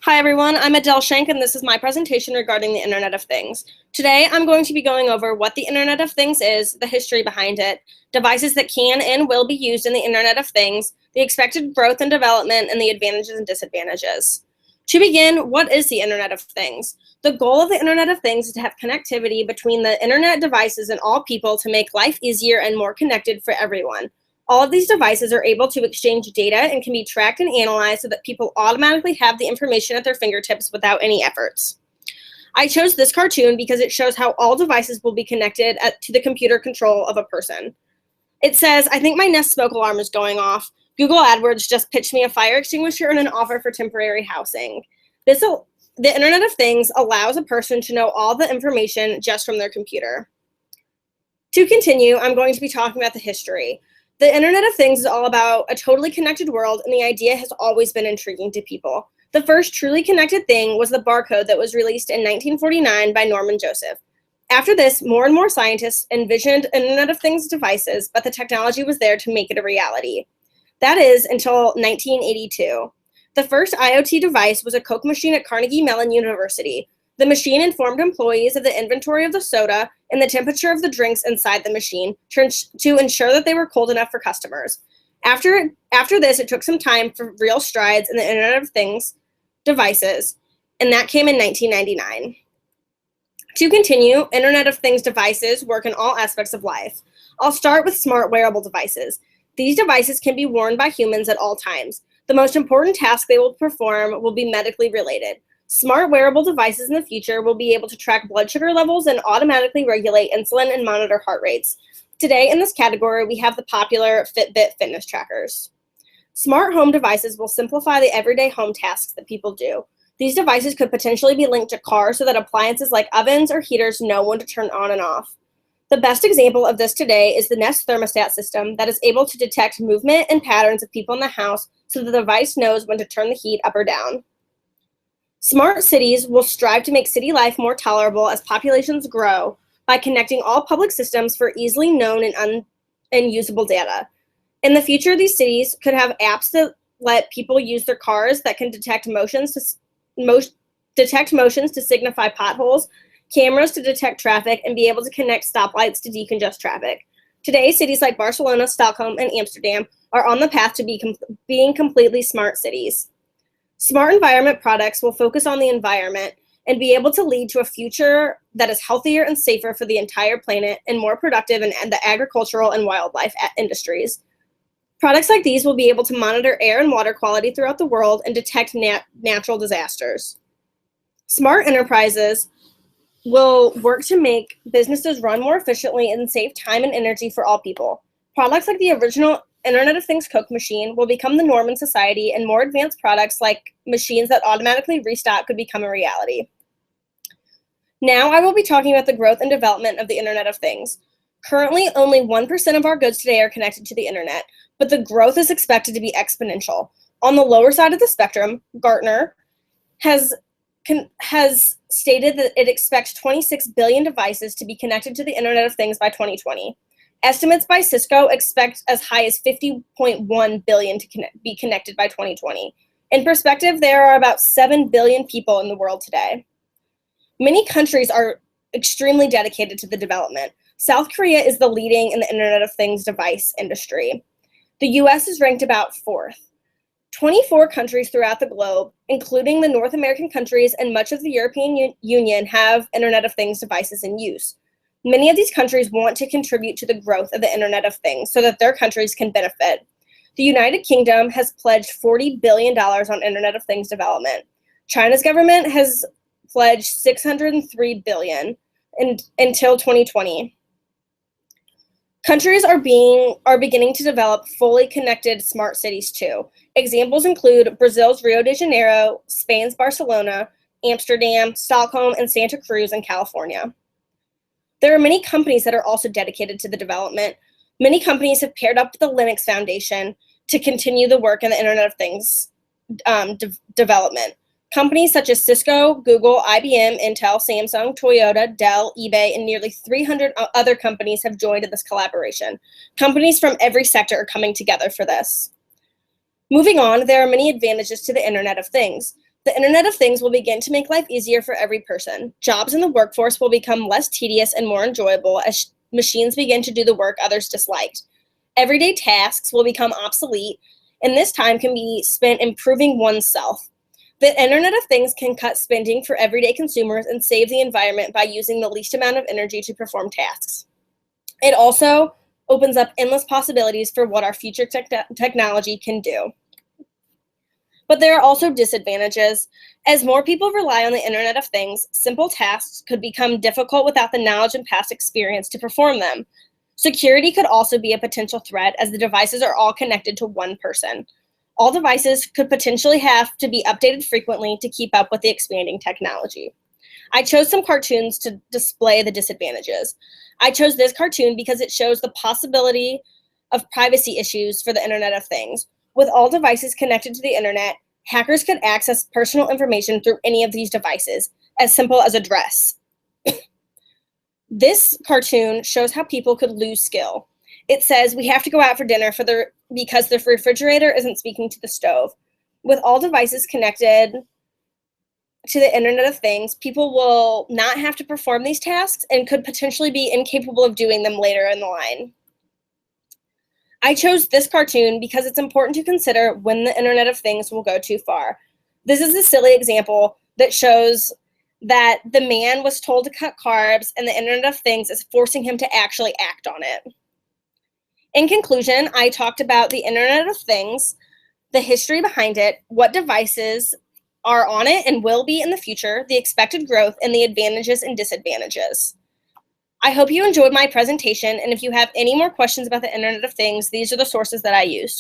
Hi everyone, I'm Adele Shank and this is my presentation regarding the Internet of Things. Today I'm going to be going over what the Internet of Things is, the history behind it, devices that can and will be used in the Internet of Things, the expected growth and development, and the advantages and disadvantages. To begin, what is the Internet of Things? The goal of the Internet of Things is to have connectivity between the Internet devices and all people to make life easier and more connected for everyone. All of these devices are able to exchange data and can be tracked and analyzed so that people automatically have the information at their fingertips without any efforts. I chose this cartoon because it shows how all devices will be connected to the computer control of a person. It says, "I think my Nest smoke alarm is going off. Google AdWords just pitched me a fire extinguisher and an offer for temporary housing." The Internet of Things allows a person to know all the information just from their computer. To continue, I'm going to be talking about the history. The Internet of Things is all about a totally connected world, and the idea has always been intriguing to people. The first truly connected thing was the barcode that was released in 1949 by Norman Joseph. After this, more and more scientists envisioned Internet of Things devices, but the technology was there to make it a reality. That is, until 1982. The first IoT device was a Coke machine at Carnegie Mellon University. The machine informed employees of the inventory of the soda and the temperature of the drinks inside the machine to ensure that they were cold enough for customers. After this, it took some time for real strides in the Internet of Things devices, and that came in 1999. To continue, Internet of Things devices work in all aspects of life. I'll start with smart wearable devices. These devices can be worn by humans at all times. The most important task they will perform will be medically related. Smart wearable devices in the future will be able to track blood sugar levels and automatically regulate insulin and monitor heart rates. Today, in this category, we have the popular Fitbit fitness trackers. Smart home devices will simplify the everyday home tasks that people do. These devices could potentially be linked to cars so that appliances like ovens or heaters know when to turn on and off. The best example of this today is the Nest thermostat system that is able to detect movement and patterns of people in the house so the device knows when to turn the heat up or down. Smart cities will strive to make city life more tolerable as populations grow by connecting all public systems for easily known and usable data. In the future, these cities could have apps that let people use their cars that can detect motions to signify potholes, cameras to detect traffic, and be able to connect stoplights to decongest traffic. Today, cities like Barcelona, Stockholm, and Amsterdam are on the path to being completely smart cities. Smart environment products will focus on the environment and be able to lead to a future that is healthier and safer for the entire planet and more productive in the agricultural and wildlife industries. Products like these will be able to monitor air and water quality throughout the world and detect natural disasters. Smart enterprises will work to make businesses run more efficiently and save time and energy for all people. Products like the original Internet of Things Coke machine will become the norm in society, and more advanced products like machines that automatically restock could become a reality. Now I will be talking about the growth and development of the Internet of Things. Currently, only 1% of our goods today are connected to the Internet, but the growth is expected to be exponential. On the lower side of the spectrum, Gartner has stated that it expects 26 billion devices to be connected to the Internet of Things by 2020. Estimates by Cisco expect as high as 50.1 billion to be connected by 2020. In perspective, there are about 7 billion people in the world today. Many countries are extremely dedicated to the development. South Korea is the leading in the Internet of Things device industry. The US is ranked about 4th. 24 countries throughout the globe, including the North American countries and much of the European Union, have Internet of Things devices in use. Many of these countries want to contribute to the growth of the Internet of Things so that their countries can benefit. The United Kingdom has pledged $40 billion on Internet of Things development. China's government has pledged $603 billion until 2020. Countries are beginning to develop fully connected smart cities too. Examples include Brazil's Rio de Janeiro, Spain's Barcelona, Amsterdam, Stockholm, and Santa Cruz in California. There are many companies that are also dedicated to the development. Many companies have paired up with the Linux Foundation to continue the work in the Internet of Things development. Companies such as Cisco, Google, IBM, Intel, Samsung, Toyota, Dell, eBay, and nearly 300 other companies have joined in this collaboration. Companies from every sector are coming together for this. Moving on, there are many advantages to the Internet of Things. The Internet of Things will begin to make life easier for every person. Jobs in the workforce will become less tedious and more enjoyable as machines begin to do the work others disliked. Everyday tasks will become obsolete, and this time can be spent improving oneself. The Internet of Things can cut spending for everyday consumers and save the environment by using the least amount of energy to perform tasks. It also opens up endless possibilities for what our future technology can do. But there are also disadvantages. As more people rely on the Internet of Things, simple tasks could become difficult without the knowledge and past experience to perform them. Security could also be a potential threat as the devices are all connected to one person. All devices could potentially have to be updated frequently to keep up with the expanding technology. I chose some cartoons to display the disadvantages. I chose this cartoon because it shows the possibility of privacy issues for the Internet of Things. With all devices connected to the internet, hackers could access personal information through any of these devices, as simple as a dress. This cartoon shows how people could lose skill. It says we have to go out for dinner because the refrigerator isn't speaking to the stove. With all devices connected to the Internet of Things, people will not have to perform these tasks and could potentially be incapable of doing them later in the line. I chose this cartoon because it's important to consider when the Internet of Things will go too far. This is a silly example that shows that the man was told to cut carbs and the Internet of Things is forcing him to actually act on it. In conclusion, I talked about the Internet of Things, the history behind it, what devices are on it and will be in the future, the expected growth, and the advantages and disadvantages. I hope you enjoyed my presentation, and if you have any more questions about the Internet of Things, these are the sources that I used.